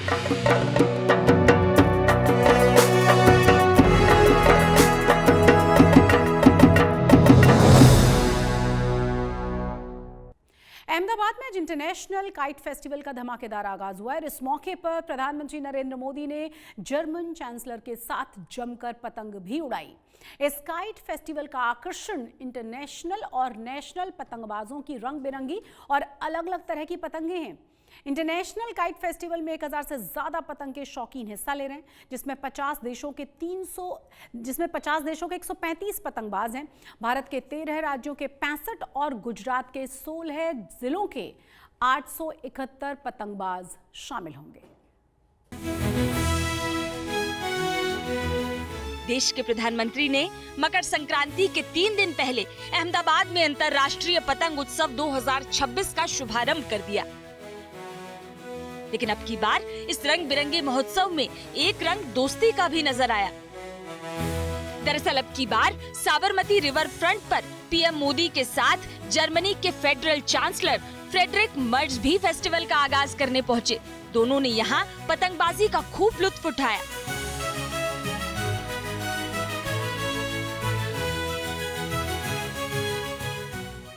अहमदाबाद में आज international kite festival का धमाकेदार आगाज हुआ है। इस मौके पर प्रधानमंत्री नरेंद्र मोदी ने जर्मन चांसलर के साथ जमकर पतंग भी उड़ाई। इस काइट फेस्टिवल का आकर्षण इंटरनेशनल और नेशनल पतंगबाजों की रंग बिरंगी और अलग अलग तरह की पतंगे हैं। इंटरनेशनल काइट फेस्टिवल में 1000 से ज्यादा पतंग के शौकीन हिस्सा ले रहे हैं, जिसमें 50 देशों के 135 पतंगबाज हैं। भारत के 13 राज्यों के 65 और गुजरात के 16 जिलों के 871 पतंगबाज शामिल होंगे। देश के प्रधानमंत्री ने मकर संक्रांति के 3 दिन पहले अहमदाबाद में अंतर्राष्ट्रीय पतंग उत्सव 2026 का शुभारंभ कर दिया। लेकिन अब की बार इस रंग बिरंगे महोत्सव में एक रंग दोस्ती का भी नजर आया। दरअसल अब की बार साबरमती रिवर फ्रंट पर पीएम मोदी के साथ जर्मनी के फेडरल चांसलर फ्रेडरिक मर्ज भी फेस्टिवल का आगाज करने पहुंचे। दोनों ने यहाँ पतंगबाजी का खूब लुत्फ उठाया।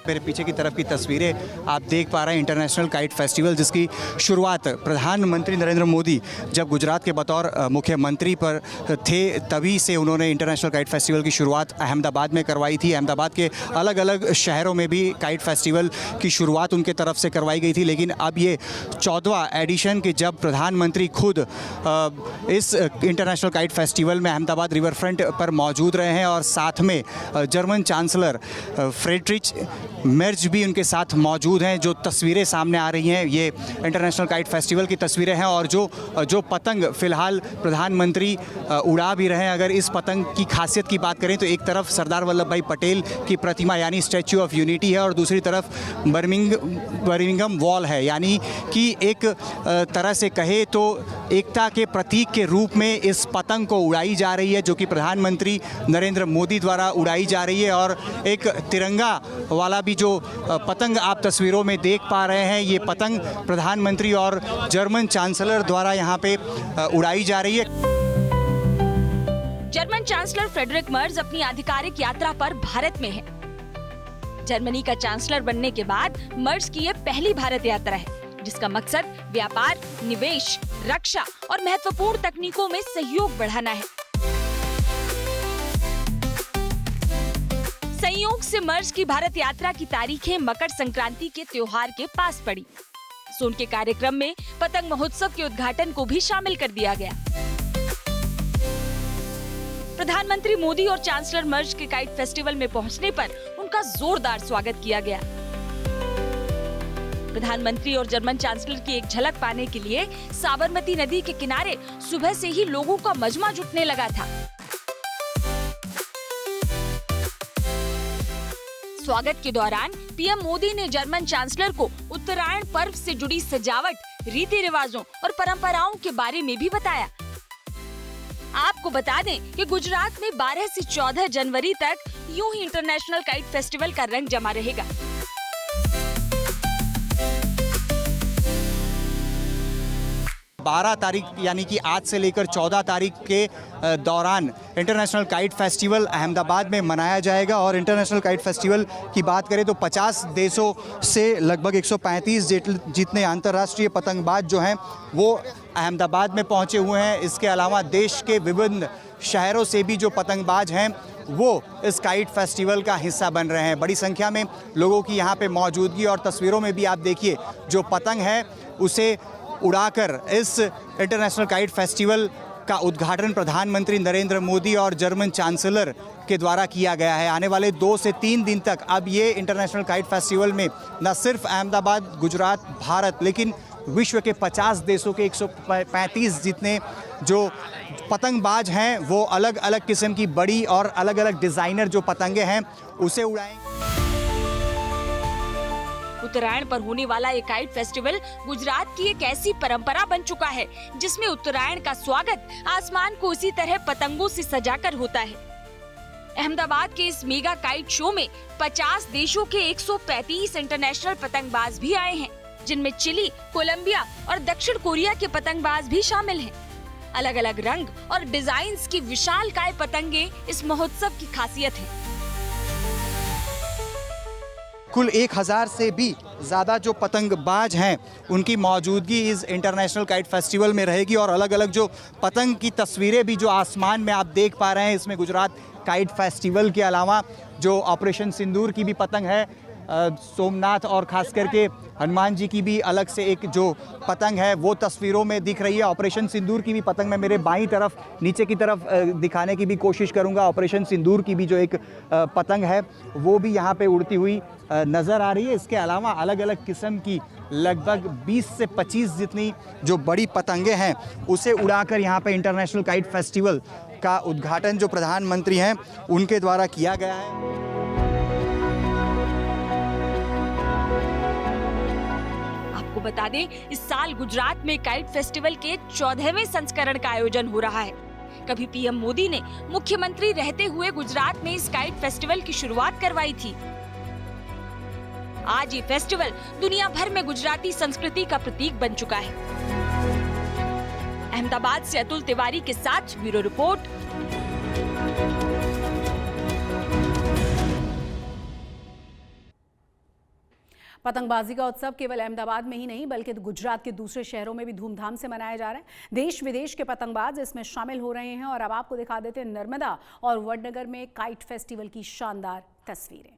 मेरे पीछे की तरफ की तस्वीरें आप देख पा रहे हैं इंटरनेशनल काइट फेस्टिवल, जिसकी शुरुआत प्रधानमंत्री नरेंद्र मोदी जब गुजरात के बतौर मुख्यमंत्री पर थे तभी से उन्होंने इंटरनेशनल काइट फेस्टिवल की शुरुआत अहमदाबाद में करवाई थी। अहमदाबाद के अलग अलग शहरों में भी काइट फेस्टिवल की शुरुआत उनके तरफ से करवाई गई थी, लेकिन अब ये 14वां एडिशन के जब प्रधानमंत्री खुद इस इंटरनेशनल काइट फेस्टिवल में अहमदाबाद रिवर फ्रंट पर मौजूद रहे हैं और साथ में जर्मन चांसलर फ्रेडरिच मर्ज भी उनके साथ मौजूद हैं। जो तस्वीरें सामने आ रही हैं ये इंटरनेशनल काइट फेस्टिवल की तस्वीरें हैं और जो पतंग फिलहाल प्रधानमंत्री उड़ा भी रहे हैं। अगर इस पतंग की खासियत की बात करें तो एक तरफ सरदार वल्लभ भाई पटेल की प्रतिमा यानी स्टैच्यू ऑफ यूनिटी है और दूसरी तरफ बर्मिंघम वॉल है, यानी कि एक तरह से कहे तो एकता के प्रतीक के रूप में इस पतंग को उड़ाई जा रही है, जो कि प्रधानमंत्री नरेंद्र मोदी द्वारा उड़ाई जा रही है। और एक तिरंगा वाला भी जो पतंग आप तस्वीरों में देख पा रहे हैं, ये पतंग प्रधानमंत्री और जर्मन चांसलर द्वारा यहाँ पे उड़ाई जा रही है। जर्मन चांसलर फ्रेडरिक मर्ज अपनी आधिकारिक यात्रा पर भारत में है। जर्मनी का चांसलर बनने के बाद मर्ज की ये पहली भारत यात्रा है, जिसका मकसद व्यापार, निवेश, रक्षा और महत्वपूर्ण तकनीकों में सहयोग बढ़ाना है। संयोग से मर्ज की भारत यात्रा की तारीखें मकर संक्रांति के त्योहार के पास पड़ी, सो उनके कार्यक्रम में पतंग महोत्सव के उद्घाटन को भी शामिल कर दिया गया। प्रधानमंत्री मोदी और चांसलर मर्ज के काइट फेस्टिवल में पहुंचने पर उनका जोरदार स्वागत किया गया। प्रधानमंत्री और जर्मन चांसलर की एक झलक पाने के लिए साबरमती नदी के किनारे सुबह से ही लोगों का मजमा जुटने लगा था। स्वागत के दौरान पीएम मोदी ने जर्मन चांसलर को उत्तरायण पर्व से जुड़ी सजावट, रीति रिवाजों और परंपराओं के बारे में भी बताया। आपको बता दें कि गुजरात में 12 से 14 जनवरी तक यूं ही इंटरनेशनल काइट फेस्टिवल का रंग जमा रहेगा। बारह तारीख यानी कि आज से लेकर 14 तारीख के दौरान इंटरनेशनल काइट फेस्टिवल अहमदाबाद में मनाया जाएगा। और इंटरनेशनल काइट फेस्टिवल की बात करें तो 50 देशों से लगभग 135 जितने अंतर्राष्ट्रीय पतंगबाज जो हैं वो अहमदाबाद में पहुंचे हुए हैं। इसके अलावा देश के विभिन्न शहरों से भी जो पतंगबाज हैं वो इस काइट फेस्टिवल का हिस्सा बन रहे हैं। बड़ी संख्या में लोगों की यहाँ पे मौजूदगी और तस्वीरों में भी आप देखिए जो पतंग है उसे उड़ाकर इस इंटरनेशनल काइट फेस्टिवल का उद्घाटन प्रधानमंत्री नरेंद्र मोदी और जर्मन चांसलर के द्वारा किया गया है। आने वाले 2 से 3 दिन तक अब ये इंटरनेशनल काइट फेस्टिवल में न सिर्फ अहमदाबाद, गुजरात, भारत, लेकिन विश्व के 50 देशों के 135 जितने जो पतंगबाज हैं वो अलग अलग किस्म की बड़ी और अलग अलग डिज़ाइनर जो पतंगे हैं उसे उड़ाएंगे। उत्तरायण पर होने वाला ये काइट फेस्टिवल गुजरात की एक ऐसी परंपरा बन चुका है जिसमें उत्तरायण का स्वागत आसमान को उसी तरह पतंगों से सजाकर होता है। अहमदाबाद के इस मेगा काइट शो में 50 देशों के 135 इंटरनेशनल पतंगबाज भी आए हैं, जिनमें चिली, कोलंबिया और दक्षिण कोरिया के पतंगबाज भी शामिल हैं। अलग अलग रंग और डिजाइन्स की विशालकाय पतंगे इस महोत्सव की खासियत है। कुल 1000 से भी ज़्यादा जो पतंगबाज हैं उनकी मौजूदगी इस इंटरनेशनल काइट फेस्टिवल में रहेगी और अलग अलग जो पतंग की तस्वीरें भी जो आसमान में आप देख पा रहे हैं, इसमें गुजरात काइट फेस्टिवल के अलावा जो ऑपरेशन सिंदूर की भी पतंग है, सोमनाथ और खास करके हनुमान जी की भी अलग से एक जो पतंग है वो तस्वीरों में दिख रही है। ऑपरेशन सिंदूर की भी पतंग मैं मेरे बाईं तरफ नीचे की तरफ दिखाने की भी कोशिश करूंगा। ऑपरेशन सिंदूर की भी जो एक पतंग है वो भी यहाँ पे उड़ती हुई नज़र आ रही है। इसके अलावा अलग अलग किस्म की लगभग 20 से 25 जितनी जो बड़ी पतंगे हैं उसे उड़ाकर यहाँ पे इंटरनेशनल काइट फेस्टिवल का उद्घाटन जो प्रधानमंत्री हैं उनके द्वारा किया गया है। आपको बता दें, इस साल गुजरात में काइट फेस्टिवल के 14वें संस्करण का आयोजन हो रहा है। कभी पीएम मोदी ने मुख्यमंत्री रहते हुए गुजरात में इस काइट फेस्टिवल की शुरुआत करवाई थी। आज ये फेस्टिवल दुनिया भर में गुजराती संस्कृति का प्रतीक बन चुका है। अहमदाबाद से अतुल तिवारी के साथ ब्यूरो रिपोर्ट। पतंगबाजी का उत्सव केवल अहमदाबाद में ही नहीं बल्कि गुजरात के दूसरे शहरों में भी धूमधाम से मनाया जा रहा है। देश विदेश के पतंगबाज इसमें शामिल हो रहे हैं और अब आपको दिखा देते हैं नर्मदा और वडनगर में काइट फेस्टिवल की शानदार तस्वीरें।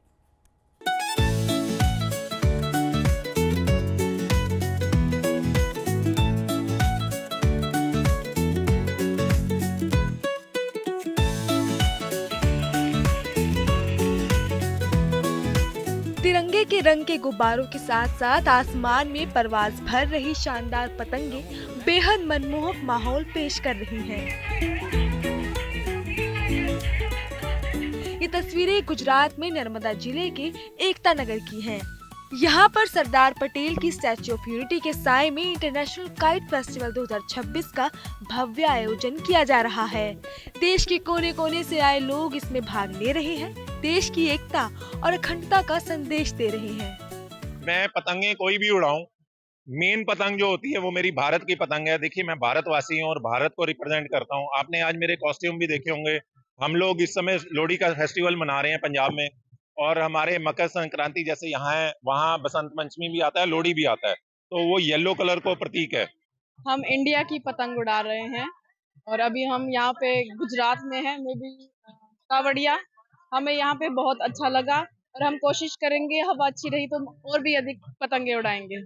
तिरंगे के रंग के गुब्बारों के साथ साथ आसमान में परवाज भर रही शानदार पतंगे बेहद मनमोहक माहौल पेश कर रही हैं। ये तस्वीरें गुजरात में नर्मदा जिले के एकता नगर की हैं। यहाँ पर सरदार पटेल की स्टैच्यू ऑफ यूनिटी के साए में इंटरनेशनल काइट फेस्टिवल 2026 का भव्य आयोजन किया जा रहा है। देश के कोने कोने से आए लोग इसमें भाग ले रहे हैं, देश की एकता और अखंडता का संदेश दे रहे हैं। मैं पतंगे कोई भी उड़ाऊं, मेन पतंग जो होती है वो मेरी भारत की पतंग है। देखिए, मैं भारतवासी हूँ और भारत को रिप्रेजेंट करता हूँ। आपने आज मेरे कॉस्ट्यूम भी देखे होंगे। हम लोग इस समय लोहड़ी का फेस्टिवल मना रहे हैं पंजाब में, और हमारे मकर संक्रांति जैसे यहाँ है, वहाँ बसंत पंचमी भी आता है, लोहड़ी भी आता है, तो वो येलो कलर को प्रतीक है। हम इंडिया की पतंग उड़ा रहे हैं और अभी हम यहाँ पे गुजरात में हैं, में भी कावड़िया। हमें यहाँ पे बहुत अच्छा लगा और हम कोशिश करेंगे, हवा अच्छी रही तो और भी अधिक पतंगे उड़ाएंगे।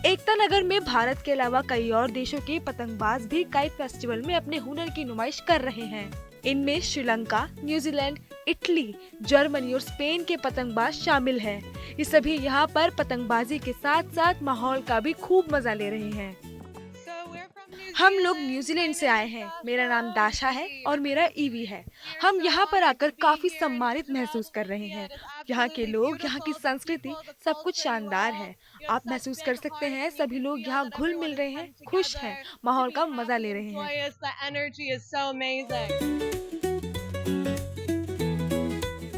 एकता नगर में भारत के अलावा कई और देशों के पतंगबाज भी काइट फेस्टिवल में अपने हुनर की नुमाइश कर रहे हैं। इनमें श्रीलंका, न्यूजीलैंड, इटली, जर्मनी और स्पेन के पतंगबाज शामिल हैं। ये सभी यहाँ पर पतंगबाजी के साथ साथ माहौल का भी खूब मजा ले रहे हैं। हम लोग न्यूजीलैंड से आए हैं। मेरा नाम दाशा है और मेरा ईवी है। हम यहाँ पर आकर काफी सम्मानित महसूस कर रहे हैं। यहाँ के लोग, यहाँ की संस्कृति, सब कुछ शानदार है। आप महसूस कर सकते हैं सभी लोग यहाँ घुल मिल रहे हैं, खुश हैं, माहौल का मजा ले रहे हैं।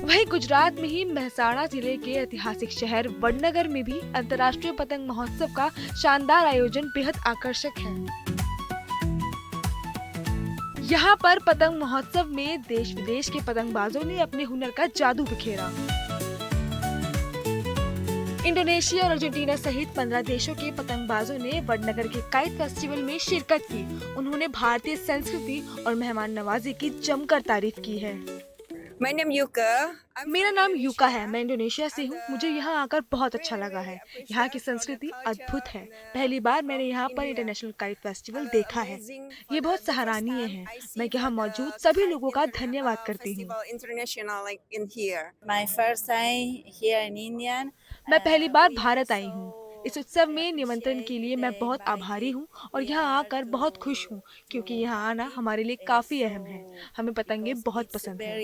वहीं गुजरात में ही मेहसाणा जिले के ऐतिहासिक शहर वडनगर में भी अंतर्राष्ट्रीय पतंग महोत्सव का शानदार आयोजन बेहद आकर्षक है। यहाँ पर पतंग महोत्सव में देश विदेश के पतंगबाजों ने अपने हुनर का जादू बिखेरा। इंडोनेशिया और अर्जेंटीना सहित 15 देशों के पतंगबाजों ने वडनगर के काइट फेस्टिवल में शिरकत की। उन्होंने भारतीय संस्कृति और मेहमान नवाजी की जमकर तारीफ की है। मेरा नाम यूका है। मैं इंडोनेशिया से हूँ। मुझे यहाँ आकर बहुत अच्छा लगा है। यहाँ की संस्कृति अद्भुत है। पहली बार मैंने यहाँ पर इंटरनेशनल काइट फेस्टिवल देखा है। ये बहुत सराहनीय है। मैं यहाँ मौजूद सभी लोगों का धन्यवाद करती हूँ। मैं पहली बार भारत आई हूँ। इस उत्सव में निमंत्रण के लिए मैं बहुत आभारी हूँ और यहाँ आकर बहुत खुश हूँ, क्योंकि यहाँ आना हमारे लिए काफी अहम है। हमें पतंगे बहुत पसंद हैं।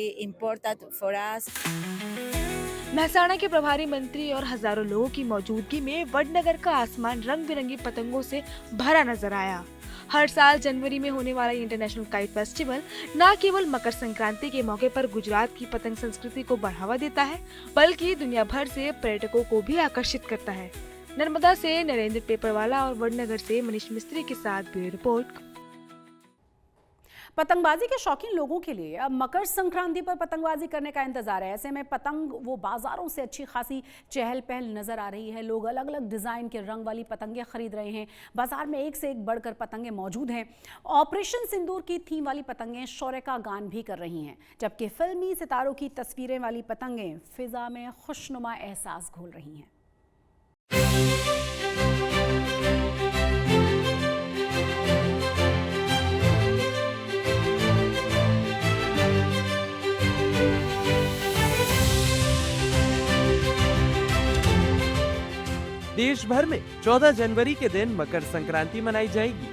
मेहसाणा के प्रभारी मंत्री और हजारों लोगों की मौजूदगी में वडनगर का आसमान रंग बिरंगी पतंगों से भरा नजर आया। हर साल जनवरी में होने वाला इंटरनेशनल काइट फेस्टिवल न केवल मकर संक्रांति के मौके पर गुजरात की पतंग संस्कृति को बढ़ावा देता है, बल्कि दुनिया भर से पर्यटकों को भी आकर्षित करता है। नर्मदा से नरेंद्र पेपरवाला और वडनगर से मनीष मिस्त्री के साथ ब्यूरो रिपोर्ट। पतंगबाजी के शौकीन लोगों के लिए अब मकर संक्रांति पर पतंगबाजी करने का इंतजार है। ऐसे में पतंग वो बाजारों से अच्छी खासी चहल पहल नजर आ रही है। लोग अलग अलग डिजाइन के रंग वाली पतंगे खरीद रहे हैं। बाजार में एक से एक बढ़कर पतंगे मौजूद हैं। ऑपरेशन सिंदूर की थीम वाली पतंगे शौर्य का गान भी कर रही हैं, जबकि फिल्मी सितारों की तस्वीरें वाली पतंगे फिजा में खुशनुमा एहसास घोल रही हैं। देश भर में 14 जनवरी के दिन मकर संक्रांति मनाई जाएगी,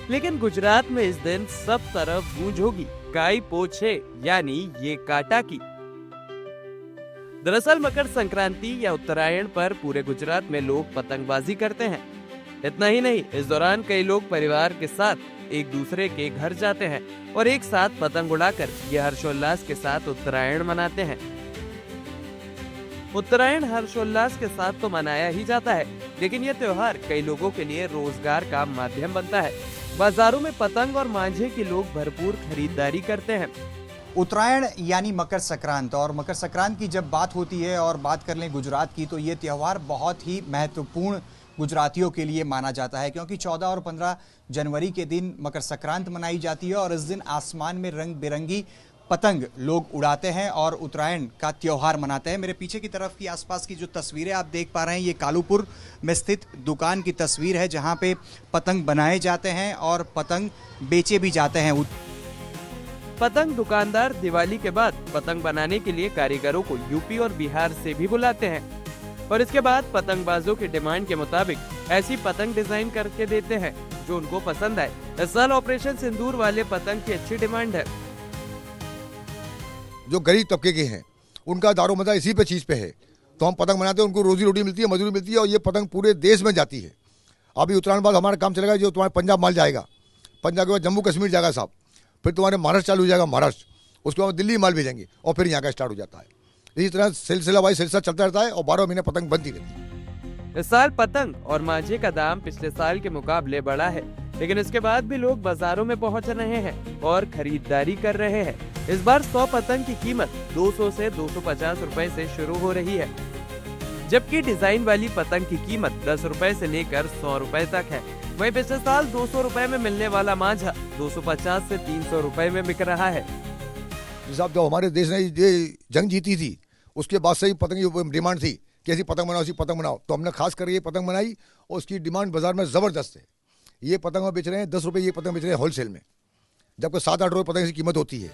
लेकिन गुजरात में इस दिन सब तरफ गूंज होगी काई पोछे यानी ये काटा की। दरअसल मकर संक्रांति या उत्तरायण पर पूरे गुजरात में लोग पतंगबाजी करते हैं। इतना ही नहीं, इस दौरान कई लोग परिवार के साथ एक दूसरे के घर जाते हैं और एक साथ पतंग उड़ाकर ये हर्षोल्लास के साथ उत्तरायण मनाते हैं। उत्तरायण हर्षोल्लास के साथ तो मनाया ही जाता है, लेकिन यह त्योहार कई लोगों के लिए रोजगार का माध्यम बनता है। बाजारों में पतंग और मांझे की लोग भरपूर खरीदारी करते हैं। उत्तरायण यानी मकर संक्रांत, और मकर संक्रांत की जब बात होती है और बात कर लें गुजरात की, तो ये त्यौहार बहुत ही महत्वपूर्ण गुजरातियों के लिए माना जाता है, क्योंकि 14 और 15 जनवरी के दिन मकर संक्रांत मनाई जाती है और इस दिन आसमान में रंग बिरंगी पतंग लोग उड़ाते हैं और उत्तरायण का त्यौहार मनाते हैं। मेरे पीछे की तरफ की आसपास की जो तस्वीरें आप देख पा रहे हैं, ये कालूपुर में स्थित दुकान की तस्वीर है, जहां पे पतंग बनाए जाते हैं और पतंग बेचे भी जाते हैं। पतंग दुकानदार दिवाली के बाद पतंग बनाने के लिए कारीगरों को यूपी और बिहार से भी बुलाते हैं और इसके बाद पतंगबाजों की डिमांड के मुताबिक ऐसी पतंग डिजाइन करके देते हैं जो उनको पसंद आए। इस साल ऑपरेशन सिंदूर वाले पतंग की अच्छी डिमांड है। जो गरीब तबके के हैं उनका दारोमदार इसी पे चीज़ पे है, तो हम पतंग बनाते हैं, उनको रोजी रोटी मिलती है, मजदूरी मिलती है और ये पतंग पूरे देश में जाती है। अभी उत्तरायण बाद हमारा काम चलेगा, जो तुम्हारे पंजाब माल जाएगा, पंजाब के बाद जम्मू कश्मीर जाएगा साहब, फिर तुम्हारे महाराष्ट्र चालू हो जाएगा महाराष्ट्र, उसके बाद दिल्ली माल भेजेंगे और फिर यहाँ का स्टार्ट हो जाता है। इसी तरह सिलसिला वाइज सिलसिला चलता रहता है और 12 महीने पतंग बनती रहती है। इस साल पतंग और मांझे का दाम पिछले साल के मुकाबले बढ़ा है, लेकिन इसके बाद भी लोग बाजारों में पहुंच रहे हैं और खरीदारी कर रहे हैं। इस बार 100 पतंग की कीमत 200 से 250 रुपए से शुरू हो रही है, जबकि डिजाइन वाली पतंग की कीमत 10 रुपए से लेकर 100 रुपए तक है। वहीं पिछले साल 200 रुपए में मिलने वाला मांझा 250 से 300 रुपए में बिक रहा है। साहब जब हमारे देश ने ये जंग जीती थी, उसके बाद से ही पतंग की डिमांड थी कि ऐसी पतंग बनाओ, ऐसी पतंग बनाओ, तो हमने खास कर ये पतंग बनाई और उसकी डिमांड बाजार में जबरदस्त है। ये पतंग बेच रहे हैं 10 रुपए, ये पतंग बेच रहे हैं होलसेल में, जबकि 7-8 रुपए पतंग की कीमत होती है।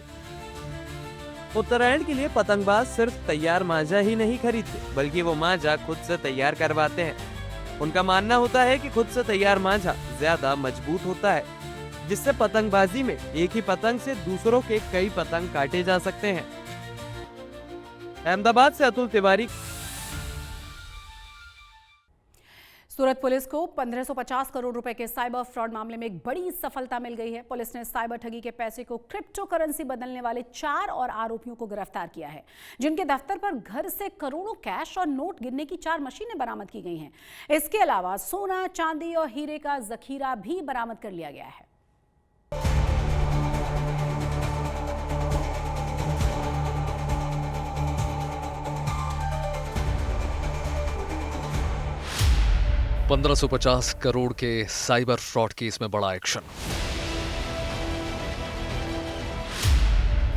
उत्तरायण के लिए पतंगबाज सिर्फ तैयार मांझा ही नहीं खरीदते, बल्कि वो मांझा खुद से तैयार करवाते हैं। उनका मानना होता है कि खुद से तैयार मांझा ज्यादा मजबूत होता है, जिससे पतंगबाजी में एक ही पतंग से दूसरों के कई पतंग काटे जा सकते हैं। अहमदाबाद से अतुल तिवारी। सूरत पुलिस को 1550 करोड़ रुपए के साइबर फ्रॉड मामले में एक बड़ी सफलता मिल गई है। पुलिस ने साइबर ठगी के पैसे को क्रिप्टो करेंसी बदलने वाले 4 और आरोपियों को गिरफ्तार किया है, जिनके दफ्तर पर घर से करोड़ों कैश और नोट गिनने की 4 मशीनें बरामद की गई हैं। इसके अलावा सोना, चांदी और हीरे का जखीरा भी बरामद कर लिया गया है। $1550 करोड़ के साइबर फ्रॉड केस में बड़ा एक्शन।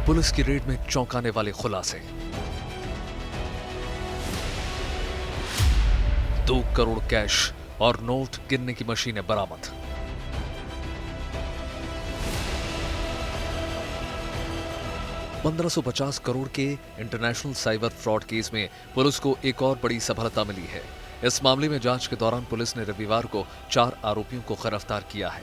पुलिस की रेड में चौंकाने वाले खुलासे। 2 करोड़ कैश और नोट गिनने की मशीनें बरामद। $1550 करोड़ के इंटरनेशनल साइबर फ्रॉड केस में पुलिस को एक और बड़ी सफलता मिली है। इस मामले में जांच के दौरान पुलिस ने रविवार को 4 आरोपियों को गिरफ्तार किया है।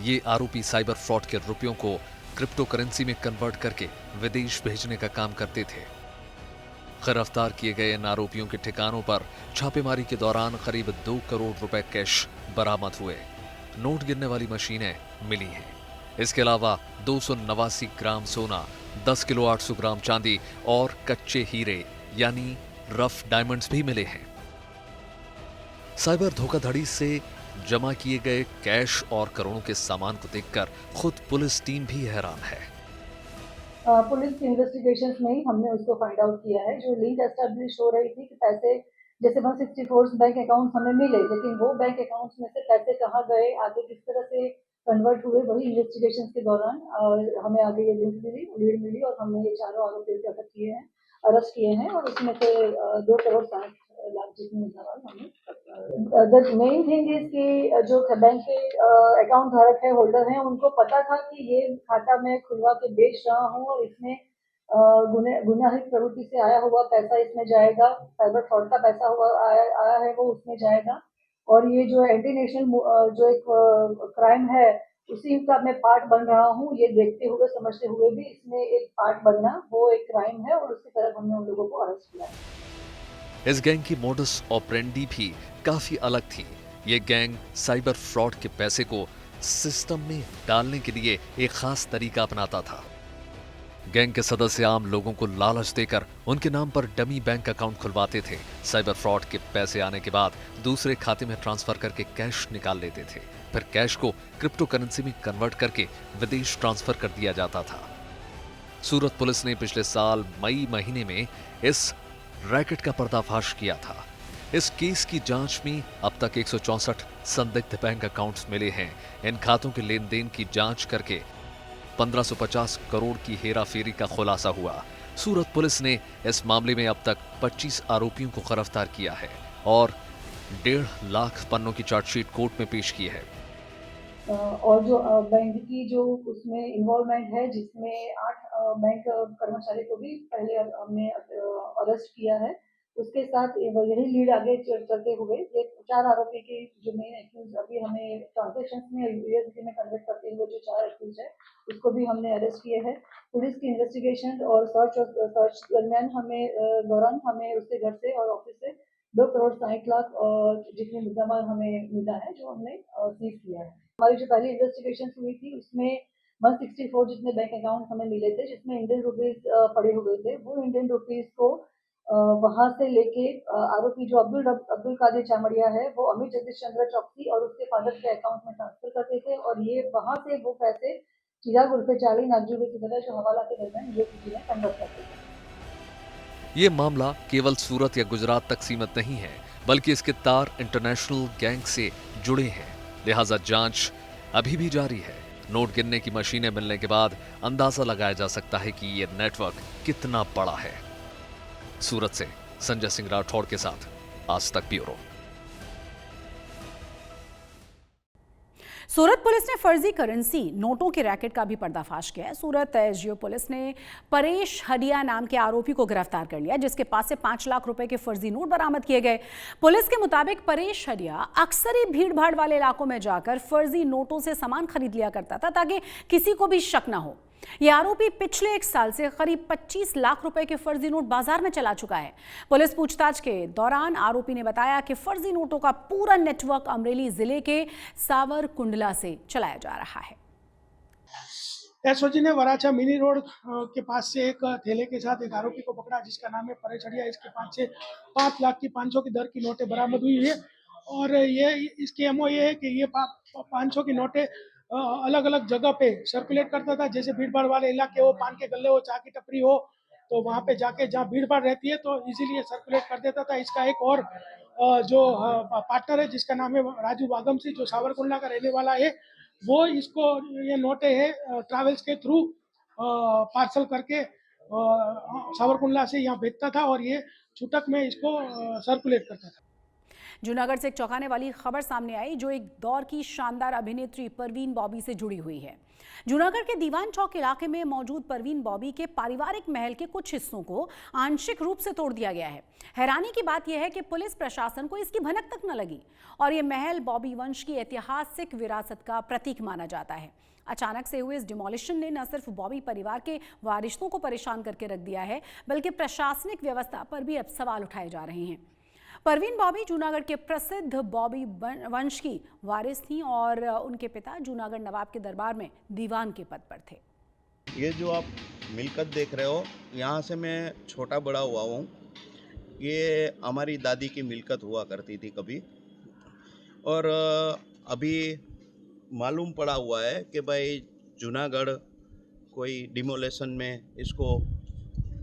ये आरोपी साइबर फ्रॉड के रुपयों को क्रिप्टो करेंसी में कन्वर्ट करके विदेश भेजने का काम करते थे। गिरफ्तार किए गए इन आरोपियों के ठिकानों पर छापेमारी के दौरान करीब 2 करोड़ रुपए कैश बरामद हुए। नोट गिनने वाली मशीनें मिली हैं। इसके अलावा 289 ग्राम सोना, 10 किलो 800 ग्राम चांदी और कच्चे हीरे यानी रफ डायमंड्स भी मिले हैं। साइबर धोखाधड़ी से जमा किए गए कैश और करोड़ों के सामान को देखकर खुद पुलिस टीम भी हैरान है। पुलिस की इन्वेस्टिगेशंस में ही हमने उसको फाइंड आउट किया है। जो लिंक एस्टेब्लिश हो रही थी कि पैसे जैसे 164 बैंक अकाउंट्स हमें मिले, लेकिन वो बैंक अकाउंट्स में से पैसे कहाँ गए, आगे किस तरह से कन्वर्ट हुए, वही इन्वेस्टिगेशंस के दौरान हमें आगे ये लीड मिली और हमने ये चारों आरोपी अरेस्ट किए हैं और उसमें से 2 करोड़ 60 लाख जितने मुद्दामाल हमने। द मेन थिंग इज कि जो बैंक के अकाउंट धारक है, होल्डर हैं, उनको पता था कि ये खाता मैं खुलवा के बेच रहा हूँ और इसमें गुनाहित प्रवृत्ति से आया हुआ पैसा इसमें जाएगा, साइबर फ्रॉड का पैसा आया है वो उसमें जाएगा और ये जो एंटी नेशनल जो एक क्राइम है उसी का मैं पार्ट बन रहा हूँ। ये देखते हुए समझते हुए भी इसमें एक पार्ट बनना वो एक क्राइम है और उसकी तरफ हमने उन लोगों को अरेस्ट किया है। इस गैंग की मोडस ऑपरेंडी भी काफी अलग थी। ये गैंग साइबर फ्रॉड के पैसे को सिस्टम में डालने के लिए एक खास तरीका अपनाता था। गैंग के सदस्य आम लोगों को लालच देकर उनके नाम पर डमी बैंक अकाउंट खुलवाते थे। साइबर फ्रॉड के पैसे आने के बाद दूसरे खाते में ट्रांसफर करके कैश निकाल लेते थे। फिर कैश को क्रिप्टो करेंसी में कन्वर्ट करके विदेश ट्रांसफर कर दिया जाता था। सूरत पुलिस ने पिछले साल मई महीने में इस रैकेट का पर्दाफाश किया था। इस केस की जांच में अब तक 164 संदिग्ध बैंक अकाउंट्स मिले हैं। इन खातों के लेन देन की जांच करके 1550 करोड़ की हेराफेरी का खुलासा हुआ। सूरत पुलिस ने इस मामले में अब तक 25 आरोपियों को गिरफ्तार किया है और 1.5 लाख पन्नों की चार्जशीट कोर्ट में पेश की है। और जो बैंक की जो उसमें इन्वॉल्वमेंट है, जिसमें 8 बैंक कर्मचारी को भी पहले हमने अरेस्ट किया है, उसके साथ यही लीड आगे चलते हुए ये 4 आरोपी के जो मेन एक्यूज अभी हमें ट्रांजैक्शंस में यूएसडी में कन्वर्ट करते हुए जो 4 एक्यूज है उसको भी हमने अरेस्ट किए हैं। पुलिस की इन्वेस्टिगेशन और सर्च दरमियान हमें उसके घर से और ऑफिस से 2 करोड़ 60 लाख जितने मुद्दामाल हमें मिला है जो हमने सीज किया है। हमारी जो पहली इन्वेस्टिगेशन हुई थी उसमें 164 जितने बैंक अकाउंट हमें मिले थे जिसमें इंडियन रुपीज पड़े हुए थे। वो इंडियन रुपीज को वहां से लेके आरोपी जो अब्दुल कादिर चामड़िया है वो अमित जगदीश चंद्र चौकसी और उसके फादर के अकाउंट में ट्रांसफर करते थे और ये वहां से वो पैसे चिराग उर्फे चाली नागजू की तरह जो हवाला के दरमियान यूएसडी में कन्वर्ट करते थे। ये मामला केवल सूरत या गुजरात तक सीमित नहीं है, बल्कि इसके तार इंटरनेशनल गैंग से जुड़े हैं। लिहाजा जांच अभी भी जारी है। नोट गिनने की मशीनें मिलने के बाद अंदाजा लगाया जा सकता है कि ये नेटवर्क कितना बड़ा है। सूरत से संजय सिंह राठौड़ के साथ आज तक ब्यूरो। सूरत पुलिस ने फर्जी करेंसी नोटों के रैकेट का भी पर्दाफाश किया है। सूरत एसजीओ पुलिस ने परेश हडिया नाम के आरोपी को गिरफ्तार कर लिया, जिसके पास से 5 लाख रुपए के फर्जी नोट बरामद किए गए। पुलिस के मुताबिक परेश हडिया अक्सर ही भीड़-भाड़ वाले इलाकों में जाकर फर्जी नोटों से सामान खरीद लिया करता था ताकि किसी को भी शक न हो। यह आरोपी पिछले 1 साल से करीब 25 लाख रुपए के फर्जी नोट बाजार में चला चुका है। पुलिस पूछताछ के दौरान आरोपी ने बताया कि फर्जी नोटों का पूरा नेटवर्क अमरेली जिले के सावरकुंडला से चलाया जा रहा है। एसओजी ने वराछा मिनी रोड के पास से एक थैले के साथ एक आरोपी को पकड़ा जिसका नाम है परेश हडिया। इसके पास से 5 लाख की 500 की दर की नोटें बरामद हुई है और ये इसकी एमओ ये है कि ये 500 की नोटें अलग अलग जगह पे सर्कुलेट करता था। जैसे भीड़ भाड़ वाले इलाके हो, पान के गल्ले हो, चाय की टपरी हो, तो वहाँ पे जाके जहाँ भीड़ भाड़ रहती है तो इजीली सर्कुलेट कर देता था। इसका एक और जो पार्टनर है जिसका नाम है राजू वागमसी, जो सावरकुंडला का रहने वाला है, वो इसको ये नोटें है ट्रैवल्स के थ्रू पार्सल करके सावरकुंडला से यहाँ भेजता था और ये छूटक में इसको सर्कुलेट करता था। जूनागढ़ से एक चौंकाने वाली खबर सामने आई जो एक दौर की शानदार अभिनेत्री परवीन बॉबी से जुड़ी हुई है। जूनागढ़ के दीवान चौक इलाके में मौजूद परवीन बॉबी के पारिवारिक महल के कुछ हिस्सों को आंशिक रूप से तोड़ दिया गया है। हैरानी की बात यह है कि पुलिस प्रशासन को इसकी भनक तक न लगी और ये महल बॉबी वंश की ऐतिहासिक विरासत का प्रतीक माना जाता है। अचानक से हुए इस डिमोलिशन ने न सिर्फ बॉबी परिवार के वारिसों को परेशान करके रख दिया है, बल्कि प्रशासनिक व्यवस्था पर भी अब सवाल उठाए जा रहे हैं। परवीन बॉबी जूनागढ़ के प्रसिद्ध बॉबी वंश की वारिस थीं और उनके पिता जूनागढ़ नवाब के दरबार में दीवान के पद पर थे। ये जो आप मिलकत देख रहे हो, यहाँ से मैं छोटा बड़ा हुआ हूँ। ये हमारी दादी की मिलकत हुआ करती थी कभी, और अभी मालूम पड़ा हुआ है कि भाई जूनागढ़ कोई डिमोलेशन में इसको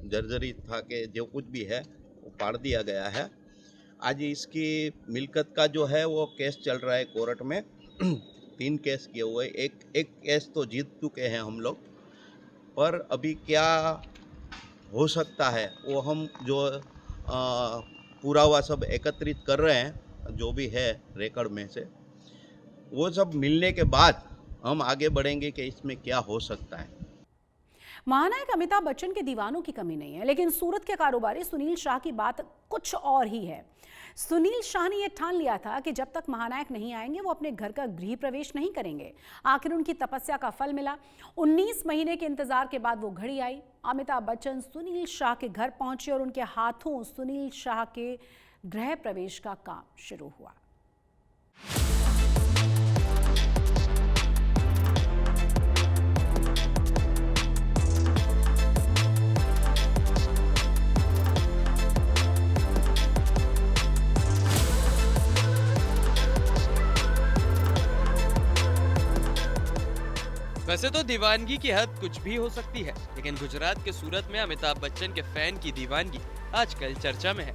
जर्जरित था कि जो कुछ भी है वो पाड़ दिया गया है। आज इसकी मिल्कत का जो है वो केस चल रहा है कोर्ट में। 3 केस किए हुए, एक केस तो जीत चुके हैं हम लोग, पर अभी क्या हो सकता है वो हम जो पुरावा सब एकत्रित कर रहे हैं, जो भी है रिकॉर्ड में से, वो सब मिलने के बाद हम आगे बढ़ेंगे कि इसमें क्या हो सकता है। महानायक अमिताभ बच्चन के दीवानों की कमी नहीं है, लेकिन सूरत के कारोबारी सुनील शाह की बात कुछ और ही है। सुनील शाह ने यह ठान लिया था कि जब तक महानायक नहीं आएंगे वो अपने घर का गृह प्रवेश नहीं करेंगे। आखिर उनकी तपस्या का फल मिला। 19 महीने के इंतजार के बाद वो घड़ी आई। अमिताभ बच्चन सुनील शाह के घर पहुंचे और उनके हाथों सुनील शाह के गृह प्रवेश का काम शुरू हुआ। वैसे तो दीवानगी की हद कुछ भी हो सकती है, लेकिन गुजरात के सूरत में अमिताभ बच्चन के फैन की दीवानगी आजकल चर्चा में है।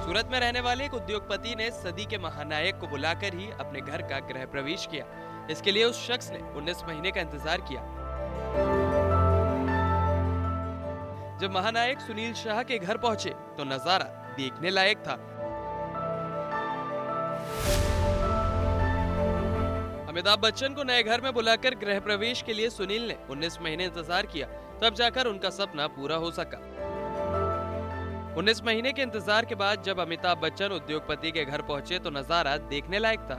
सूरत में रहने वाले एक उद्योगपति ने सदी के महानायक को बुलाकर ही अपने घर का गृह प्रवेश किया। इसके लिए उस शख्स ने 19 महीने का इंतजार किया। जब महानायक सुनील शाह के घर पहुंचे तो नजारा देखने लायक था। अमिताभ बच्चन को नए घर में बुलाकर गृह प्रवेश के लिए सुनील ने 19 महीने इंतजार किया, तब जाकर उनका सपना पूरा हो सका। 19 महीने के इंतजार के बाद जब अमिताभ बच्चन उद्योगपति के घर पहुंचे तो नजारा देखने लायक था।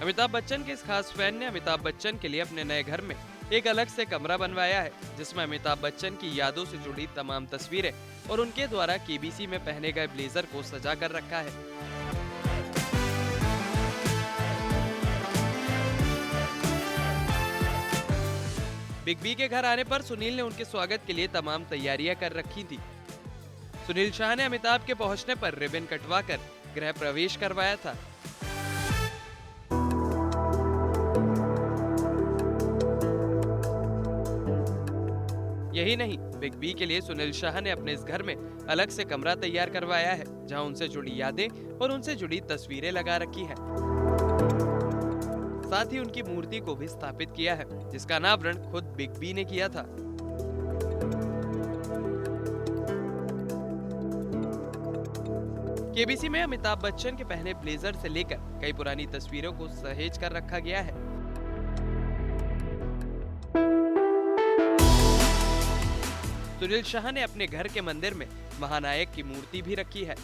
अमिताभ बच्चन के इस खास फैन ने अमिताभ बच्चन के लिए अपने नए घर में एक अलग से कमरा बनवाया है, जिसमें अमिताभ बच्चन की यादों से जुड़ी तमाम तस्वीरें और उनके द्वारा केबीसी में पहने गए ब्लेजर को सजा कर रखा है। बिग बी के घर आने पर सुनील ने उनके स्वागत के लिए तमाम तैयारियां कर रखी थी। सुनील शाह ने अमिताभ के पहुंचने पर रिबन कटवाकर गृह प्रवेश करवाया था। यही नहीं, बिग बी के लिए सुनील शाह ने अपने इस घर में अलग से कमरा तैयार करवाया है, जहां उनसे जुड़ी यादें और उनसे जुड़ी तस्वीरें लगा रखी हैं। साथ ही उनकी मूर्ति को भी स्थापित किया है, जिसका अनावरण खुद बिग बी ने किया था। केबीसी में अमिताभ बच्चन के पहने ब्लेजर से लेकर कई पुरानी तस्वीरों को सहेज कर रखा गया है। सुनील शाह ने अपने घर के मंदिर में महानायक की मूर्ति भी रखी है।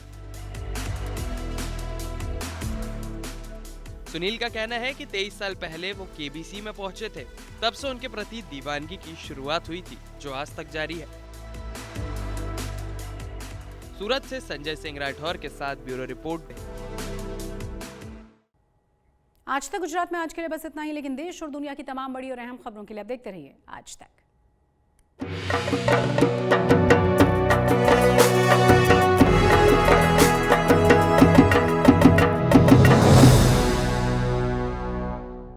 सुनील का कहना है कि 23 साल पहले वो केबीसी में पहुंचे थे, तब से उनके प्रति दीवानगी की शुरुआत हुई थी, जो आज तक जारी है। सूरत से संजय सिंह राठौर के साथ ब्यूरो रिपोर्ट। आज तक गुजरात में आज के लिए बस इतना ही, लेकिन देश और दुनिया की तमाम बड़ी और अहम खबरों के लिए आप देखते रहिए आज तक।